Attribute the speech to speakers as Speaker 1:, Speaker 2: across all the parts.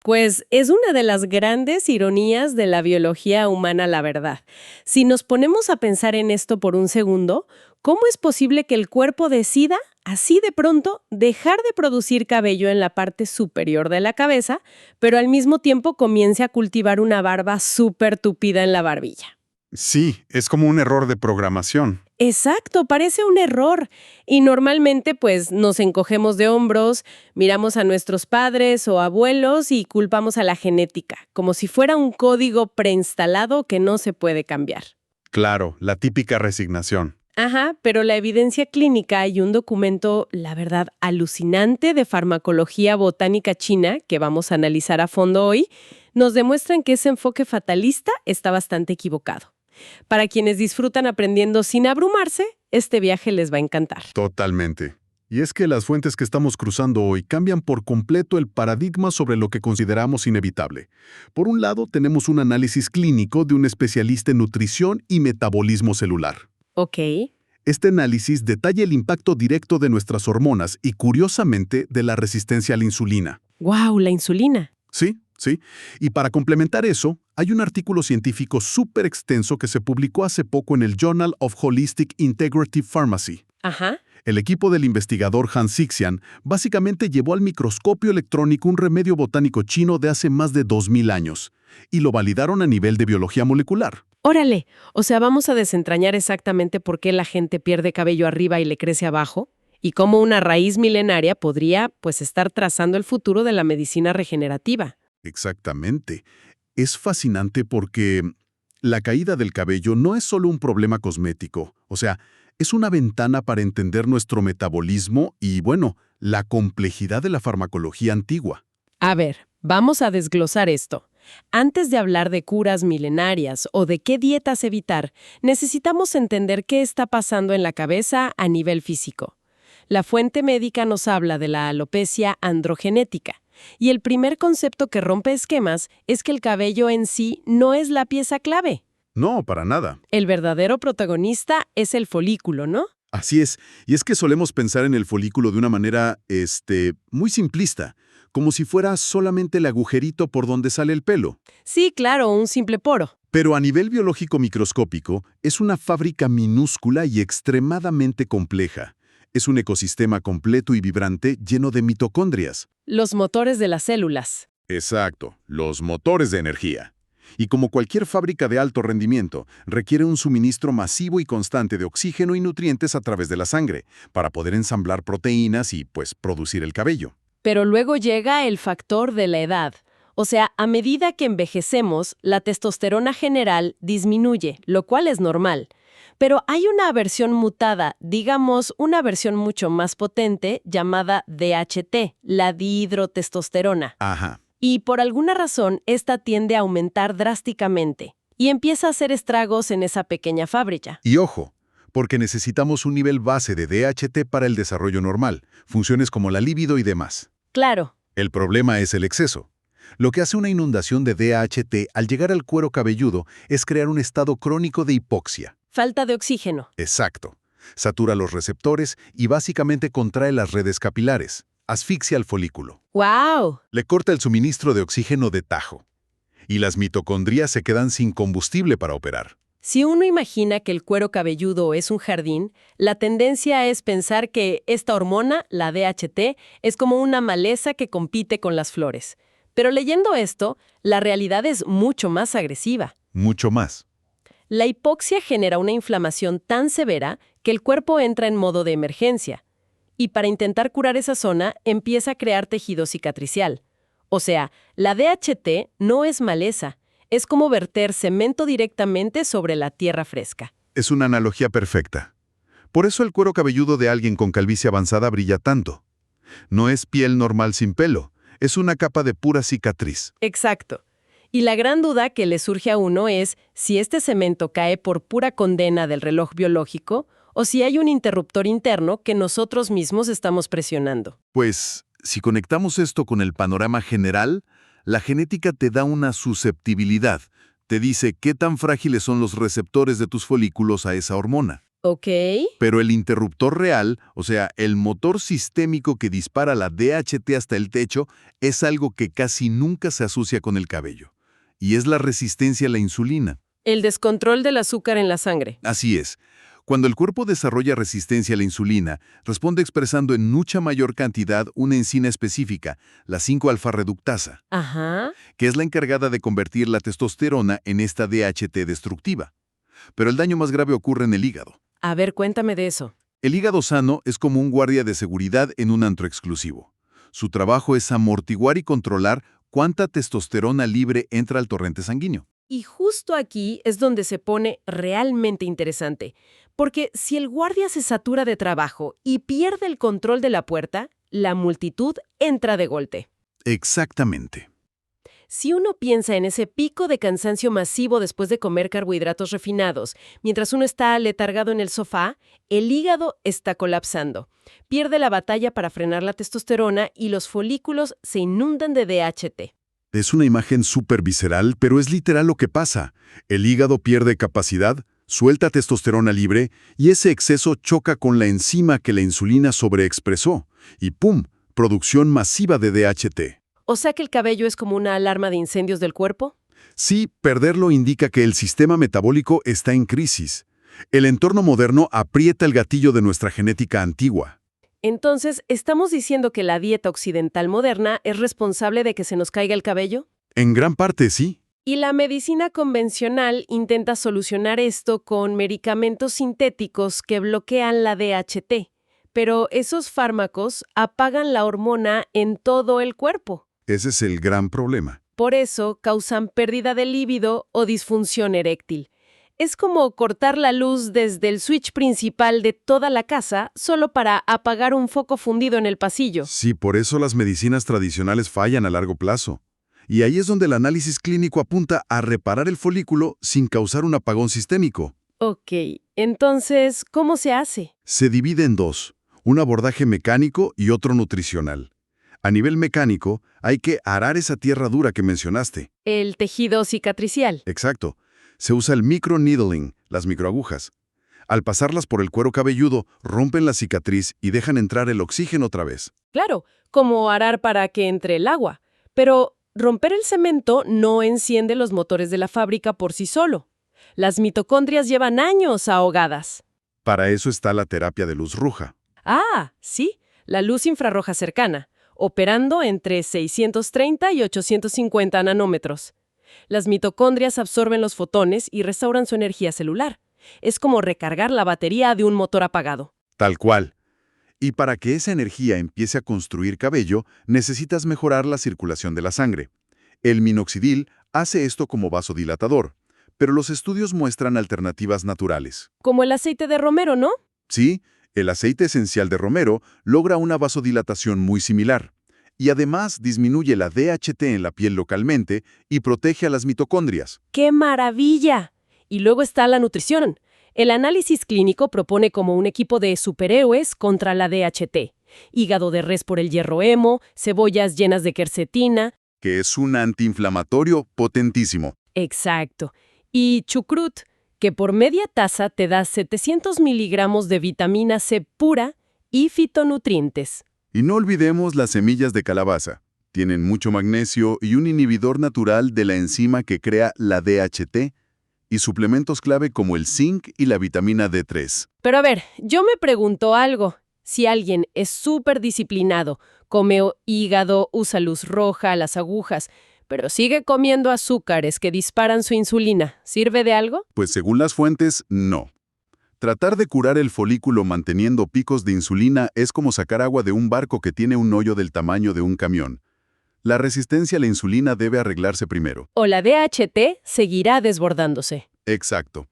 Speaker 1: Pues es una de las grandes ironías de la biología humana, la verdad. Si nos ponemos a pensar en esto por un segundo, ¿cómo es posible que el cuerpo decida, así de pronto, dejar de producir cabello en la parte superior de la cabeza, pero al mismo tiempo comience a cultivar una barba súper tupida en la barbilla?
Speaker 2: Sí, es como un error de programación.
Speaker 1: Exacto, parece un error. Y normalmente pues nos encogemos de hombros, miramos a nuestros padres o abuelos y culpamos a la genética, como si fuera un código preinstalado que no se puede cambiar.
Speaker 2: Claro, la típica resignación.
Speaker 1: Ajá, pero la evidencia clínica y un documento, la verdad, alucinante de farmacología botánica china, que vamos a analizar a fondo hoy, nos demuestran que ese enfoque fatalista está bastante equivocado. Para quienes disfrutan aprendiendo sin abrumarse, este viaje les va a encantar.
Speaker 2: Totalmente. Y es que las fuentes que estamos cruzando hoy cambian por completo el paradigma sobre lo que consideramos inevitable. Por un lado, tenemos un análisis clínico de un especialista en nutrición y metabolismo celular.
Speaker 1: Ok.
Speaker 2: Este análisis detalla el impacto directo de nuestras hormonas y, curiosamente, de la resistencia a la insulina.
Speaker 1: ¡Wow! La insulina.
Speaker 2: Sí, sí. Y para complementar eso, hay un artículo científico súper extenso que se publicó hace poco en el Journal of Holistic Integrative Pharmacy.
Speaker 1: Ajá.
Speaker 2: El equipo del investigador Han Xixian básicamente llevó al microscopio electrónico un remedio botánico chino de hace más de 2000 años y lo validaron a nivel de biología molecular.
Speaker 1: Órale. O sea, vamos a desentrañar exactamente por qué la gente pierde cabello arriba y le crece abajo y cómo una raíz milenaria podría, pues, estar trazando el futuro de la medicina regenerativa.
Speaker 2: Exactamente. Es fascinante porque la caída del cabello no es solo un problema cosmético, o sea, es una ventana para entender nuestro metabolismo y, bueno, la complejidad de la farmacología antigua.
Speaker 1: A ver, vamos a desglosar esto. Antes de hablar de curas milenarias o de qué dietas evitar, necesitamos entender qué está pasando en la cabeza a nivel físico. La fuente médica nos habla de la alopecia androgenética, y el primer concepto que rompe esquemas es que el cabello en sí no es la pieza clave.
Speaker 2: No, para nada.
Speaker 1: El verdadero protagonista es el folículo, ¿no?
Speaker 2: Así es, y es que solemos pensar en el folículo de una manera, muy simplista, como si fuera solamente el agujerito por donde sale el pelo.
Speaker 1: Sí, claro, un simple poro.
Speaker 2: Pero a nivel biológico microscópico, es una fábrica minúscula y extremadamente compleja. Es un ecosistema completo y vibrante lleno de mitocondrias.
Speaker 1: Los motores de las células.
Speaker 2: Exacto, los motores de energía. Y como cualquier fábrica de alto rendimiento, requiere un suministro masivo y constante de oxígeno y nutrientes a través de la sangre, para poder ensamblar proteínas y, pues, producir el cabello.
Speaker 1: Pero luego llega el factor de la edad. O sea, a medida que envejecemos, la testosterona general disminuye, lo cual es normal. Pero hay una versión mutada, digamos, una versión mucho más potente, llamada DHT, la dihidrotestosterona.
Speaker 2: Ajá.
Speaker 1: Y por alguna razón, esta tiende a aumentar drásticamente y empieza a hacer estragos en esa pequeña fábrica.
Speaker 2: Y ojo, porque necesitamos un nivel base de DHT para el desarrollo normal, funciones como la libido y demás.
Speaker 1: Claro.
Speaker 2: El problema es el exceso. Lo que hace una inundación de DHT al llegar al cuero cabelludo es crear un estado crónico de hipoxia.
Speaker 1: Falta de oxígeno.
Speaker 2: Exacto. Satura los receptores y básicamente contrae las redes capilares. Asfixia al folículo.
Speaker 1: ¡Wow!
Speaker 2: Le corta el suministro de oxígeno de tajo. Y las mitocondrias se quedan sin combustible para operar.
Speaker 1: Si uno imagina que el cuero cabelludo es un jardín, la tendencia es pensar que esta hormona, la DHT, es como una maleza que compite con las flores. Pero leyendo esto, la realidad es mucho más agresiva.
Speaker 2: Mucho más.
Speaker 1: La hipoxia genera una inflamación tan severa que el cuerpo entra en modo de emergencia. Y para intentar curar esa zona, empieza a crear tejido cicatricial. O sea, la DHT no es maleza, es como verter cemento directamente sobre la tierra fresca.
Speaker 2: Es una analogía perfecta. Por eso el cuero cabelludo de alguien con calvicie avanzada brilla tanto. No es piel normal sin pelo, es una capa de pura cicatriz.
Speaker 1: Exacto. Y la gran duda que le surge a uno es si este cemento cae por pura condena del reloj biológico o si hay un interruptor interno que nosotros mismos estamos presionando.
Speaker 2: Pues, si conectamos esto con el panorama general, la genética te da una susceptibilidad. Te dice qué tan frágiles son los receptores de tus folículos a esa hormona.
Speaker 1: Ok.
Speaker 2: Pero el interruptor real, o sea, el motor sistémico que dispara la DHT hasta el techo, es algo que casi nunca se asocia con el cabello. Y es la resistencia a la insulina.
Speaker 1: El descontrol del azúcar en la sangre.
Speaker 2: Así es. Cuando el cuerpo desarrolla resistencia a la insulina, responde expresando en mucha mayor cantidad una enzima específica, la 5-alfa-reductasa,
Speaker 1: Ajá.
Speaker 2: que es la encargada de convertir la testosterona en esta DHT destructiva. Pero el daño más grave ocurre en el hígado.
Speaker 1: A ver, cuéntame de eso.
Speaker 2: El hígado sano es como un guardia de seguridad en un antro exclusivo. Su trabajo es amortiguar y controlar cuánta testosterona libre entra al torrente sanguíneo.
Speaker 1: Y justo aquí es donde se pone realmente interesante, porque si el guardia se satura de trabajo y pierde el control de la puerta, la multitud entra de golpe.
Speaker 2: Exactamente.
Speaker 1: Si uno piensa en ese pico de cansancio masivo después de comer carbohidratos refinados, mientras uno está letargado en el sofá, el hígado está colapsando. Pierde la batalla para frenar la testosterona y los folículos se inundan de DHT.
Speaker 2: Es una imagen súper visceral, pero es literal lo que pasa. El hígado pierde capacidad, suelta testosterona libre y ese exceso choca con la enzima que la insulina sobreexpresó. Y ¡pum! Producción masiva de DHT.
Speaker 1: ¿O sea que el cabello es como una alarma de incendios del cuerpo?
Speaker 2: Sí, perderlo indica que el sistema metabólico está en crisis. El entorno moderno aprieta el gatillo de nuestra genética antigua.
Speaker 1: Entonces, ¿estamos diciendo que la dieta occidental moderna es responsable de que se nos caiga el cabello?
Speaker 2: En gran parte sí.
Speaker 1: Y la medicina convencional intenta solucionar esto con medicamentos sintéticos que bloquean la DHT, pero esos fármacos apagan la hormona en todo el cuerpo.
Speaker 2: Ese es el gran problema.
Speaker 1: Por eso causan pérdida de líbido o disfunción eréctil. Es como cortar la luz desde el switch principal de toda la casa solo para apagar un foco fundido en el pasillo.
Speaker 2: Sí, por eso las medicinas tradicionales fallan a largo plazo. Y ahí es donde el análisis clínico apunta a reparar el folículo sin causar un apagón sistémico.
Speaker 1: Ok, entonces, ¿cómo se hace?
Speaker 2: Se divide en dos, un abordaje mecánico y otro nutricional. A nivel mecánico, hay que arar esa tierra dura que mencionaste.
Speaker 1: El tejido cicatricial.
Speaker 2: Exacto. Se usa el microneedling, las microagujas. Al pasarlas por el cuero cabelludo, rompen la cicatriz y dejan entrar el oxígeno otra vez.
Speaker 1: Claro, como arar para que entre el agua. Pero romper el cemento no enciende los motores de la fábrica por sí solo. Las mitocondrias llevan años ahogadas.
Speaker 2: Para eso está la terapia de luz roja.
Speaker 1: Ah, sí, la luz infrarroja cercana, operando entre 630 y 850 nanómetros. Las mitocondrias absorben los fotones y restauran su energía celular. Es como recargar la batería de un motor apagado.
Speaker 2: Tal cual. Y para que esa energía empiece a construir cabello, necesitas mejorar la circulación de la sangre. El minoxidil hace esto como vasodilatador, pero los estudios muestran alternativas naturales.
Speaker 1: Como el aceite de romero, ¿no?
Speaker 2: Sí, el aceite esencial de romero logra una vasodilatación muy similar. Y además disminuye la DHT en la piel localmente y protege a las mitocondrias.
Speaker 1: ¡Qué maravilla! Y luego está la nutrición. El análisis clínico propone como un equipo de superhéroes contra la DHT. Hígado de res por el hierro hemo, cebollas llenas de quercetina.
Speaker 2: Que es un antiinflamatorio potentísimo.
Speaker 1: Exacto. Y chucrut, que por media taza te da 700 miligramos de vitamina C pura y fitonutrientes.
Speaker 2: Y no olvidemos las semillas de calabaza. Tienen mucho magnesio y un inhibidor natural de la enzima que crea la DHT, y suplementos clave como el zinc y la vitamina D3.
Speaker 1: Pero a ver, yo me pregunto algo. Si alguien es súper disciplinado, come hígado, usa luz roja, las agujas, pero sigue comiendo azúcares que disparan su insulina, ¿sirve de algo?
Speaker 2: Pues según las fuentes, no. Tratar de curar el folículo manteniendo picos de insulina es como sacar agua de un barco que tiene un hoyo del tamaño de un camión. La resistencia a la insulina debe arreglarse primero.
Speaker 1: O la DHT seguirá desbordándose.
Speaker 2: Exacto.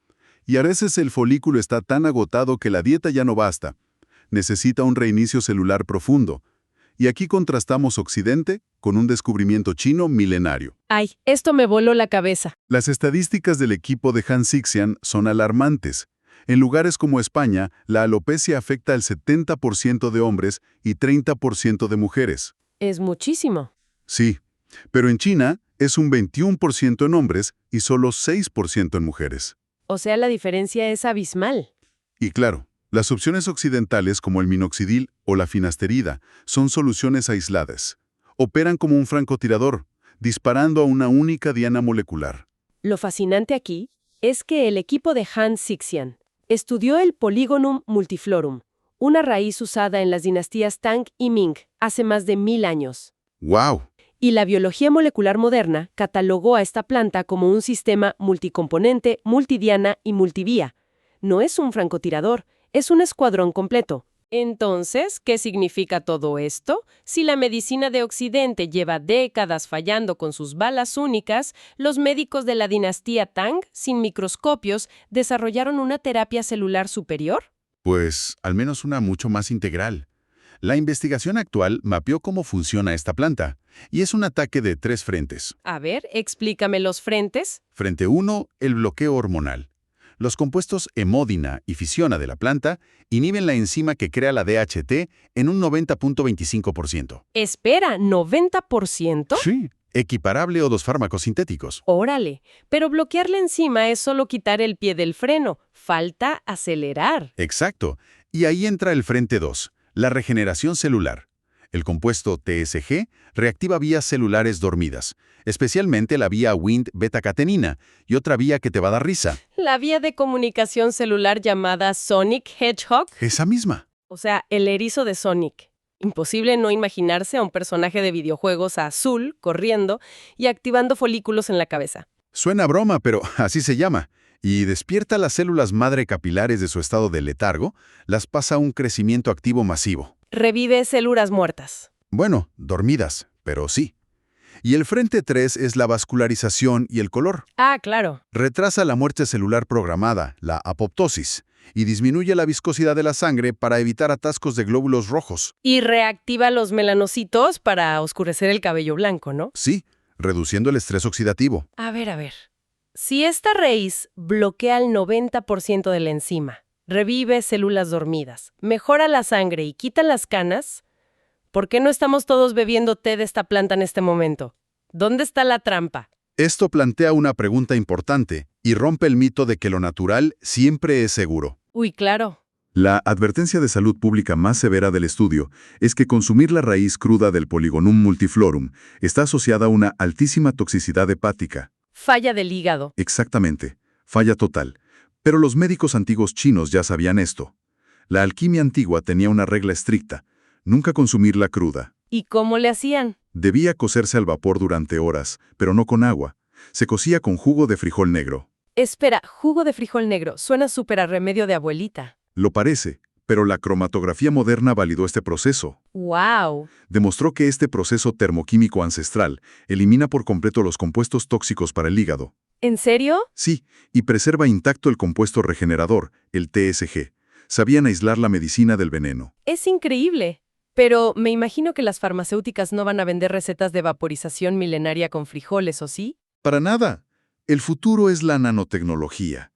Speaker 2: Y a veces el folículo está tan agotado que la dieta ya no basta. Necesita un reinicio celular profundo. Y aquí contrastamos Occidente con un descubrimiento chino milenario.
Speaker 1: Ay, esto me voló la cabeza.
Speaker 2: Las estadísticas del equipo de Han Xixian son alarmantes. En lugares como España, la alopecia afecta al 70% de hombres y 30% de mujeres.
Speaker 1: Es muchísimo.
Speaker 2: Sí, pero en China es un 21% en hombres y solo 6% en mujeres.
Speaker 1: O sea, la diferencia es abismal.
Speaker 2: Y claro, las opciones occidentales como el minoxidil o la finasterida son soluciones aisladas. Operan como un francotirador, disparando a una única diana molecular.
Speaker 1: Lo fascinante aquí es que el equipo de Hans Sixian estudió el Polygonum multiflorum, una raíz usada en las dinastías Tang y Ming hace más de 1000 años.
Speaker 2: ¡Wow!
Speaker 1: Y la biología molecular moderna catalogó a esta planta como un sistema multicomponente, multidiana y multivía. No es un francotirador, es un escuadrón completo. Entonces, ¿qué significa todo esto? Si la medicina de Occidente lleva décadas fallando con sus balas únicas, los médicos de la dinastía Tang, sin microscopios, desarrollaron una terapia celular superior.
Speaker 2: Pues al menos una mucho más integral. La investigación actual mapeó cómo funciona esta planta, y es un ataque de 3 frentes.
Speaker 1: A ver, explícame los frentes.
Speaker 2: Frente 1, el bloqueo hormonal. Los compuestos hemodina y fisiona de la planta inhiben la enzima que crea la DHT en un 90.25%.
Speaker 1: Espera, ¿90%?
Speaker 2: Sí, equiparable a los fármacos sintéticos.
Speaker 1: Órale, pero bloquear la enzima es solo quitar el pie del freno. Falta acelerar.
Speaker 2: Exacto. Y ahí entra el frente 2, la regeneración celular. El compuesto TSG reactiva vías celulares dormidas, especialmente la vía Wnt beta-catenina y otra vía que te va a dar risa.
Speaker 1: La vía de comunicación celular llamada Sonic Hedgehog,
Speaker 2: Esa misma.
Speaker 1: o sea, el erizo de Sonic. Imposible no imaginarse a un personaje de videojuegos azul corriendo y activando folículos en la cabeza.
Speaker 2: Suena a broma, pero así se llama. Y despierta las células madre capilares de su estado de letargo, las pasa a un crecimiento activo masivo.
Speaker 1: Revive células muertas.
Speaker 2: Bueno, dormidas, pero sí. Y el frente 3 es la vascularización y el color.
Speaker 1: Ah, claro.
Speaker 2: Retrasa la muerte celular programada, la apoptosis, y disminuye la viscosidad de la sangre para evitar atascos de glóbulos rojos.
Speaker 1: Y reactiva los melanocitos para oscurecer el cabello blanco, ¿no?
Speaker 2: Sí, reduciendo el estrés oxidativo.
Speaker 1: A ver. Si esta raíz bloquea el 90% de la enzima, revive células dormidas, mejora la sangre y quita las canas, ¿por qué no estamos todos bebiendo té de esta planta en este momento? ¿Dónde está la trampa?
Speaker 2: Esto plantea una pregunta importante y rompe el mito de que lo natural siempre es seguro.
Speaker 1: Uy, claro.
Speaker 2: La advertencia de salud pública más severa del estudio es que consumir la raíz cruda del Polygonum multiflorum está asociada a una altísima toxicidad hepática.
Speaker 1: Falla del hígado.
Speaker 2: Exactamente, falla total. Pero los médicos antiguos chinos ya sabían esto. La alquimia antigua tenía una regla estricta: nunca consumirla cruda.
Speaker 1: ¿Y cómo le hacían?
Speaker 2: Debía cocerse al vapor durante horas, pero no con agua. Se cocía con jugo de frijol negro.
Speaker 1: Espera, jugo de frijol negro. Suena súper a remedio de abuelita.
Speaker 2: Lo parece, pero la cromatografía moderna validó este proceso.
Speaker 1: ¡Wow!
Speaker 2: Demostró que este proceso termoquímico ancestral elimina por completo los compuestos tóxicos para el hígado.
Speaker 1: ¿En serio?
Speaker 2: Sí, y preserva intacto el compuesto regenerador, el TSG. Sabían aislar la medicina del veneno.
Speaker 1: Es increíble. Pero me imagino que las farmacéuticas no van a vender recetas de vaporización milenaria con frijoles, ¿o sí?
Speaker 2: Para nada. El futuro es la nanotecnología.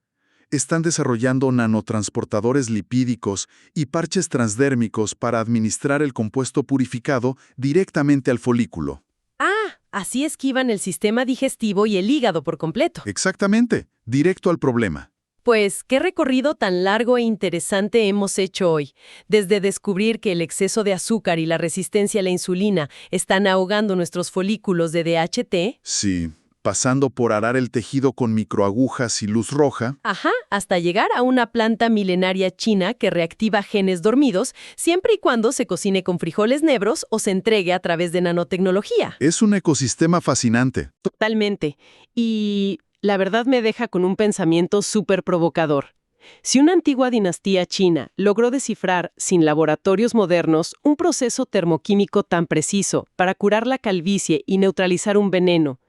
Speaker 2: Están desarrollando nanotransportadores lipídicos y parches transdérmicos para administrar el compuesto purificado directamente al folículo.
Speaker 1: Ah, así esquivan el sistema digestivo y el hígado por completo.
Speaker 2: Exactamente, directo al problema.
Speaker 1: Pues, ¿qué recorrido tan largo e interesante hemos hecho hoy? Desde descubrir que el exceso de azúcar y la resistencia a la insulina están ahogando nuestros folículos de DHT.
Speaker 2: Sí, pasando por arar el tejido con microagujas y luz roja.
Speaker 1: Ajá, hasta llegar a una planta milenaria china que reactiva genes dormidos siempre y cuando se cocine con frijoles negros o se entregue a través de nanotecnología.
Speaker 2: Es un ecosistema fascinante.
Speaker 1: Totalmente. Y la verdad me deja con un pensamiento súper provocador. Si una antigua dinastía china logró descifrar, sin laboratorios modernos, un proceso termoquímico tan preciso para curar la calvicie y neutralizar un veneno,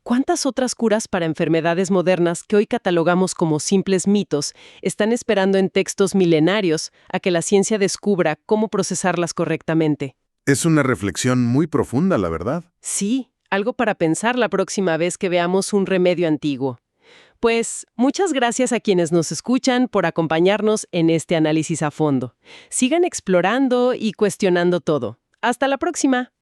Speaker 1: ¿cuántas otras curas para enfermedades modernas que hoy catalogamos como simples mitos están esperando en textos milenarios a que la ciencia descubra cómo procesarlas correctamente?
Speaker 2: Es una reflexión muy profunda, la verdad.
Speaker 1: Sí, algo para pensar la próxima vez que veamos un remedio antiguo. Pues, muchas gracias a quienes nos escuchan por acompañarnos en este análisis a fondo. Sigan explorando y cuestionando todo. ¡Hasta la próxima!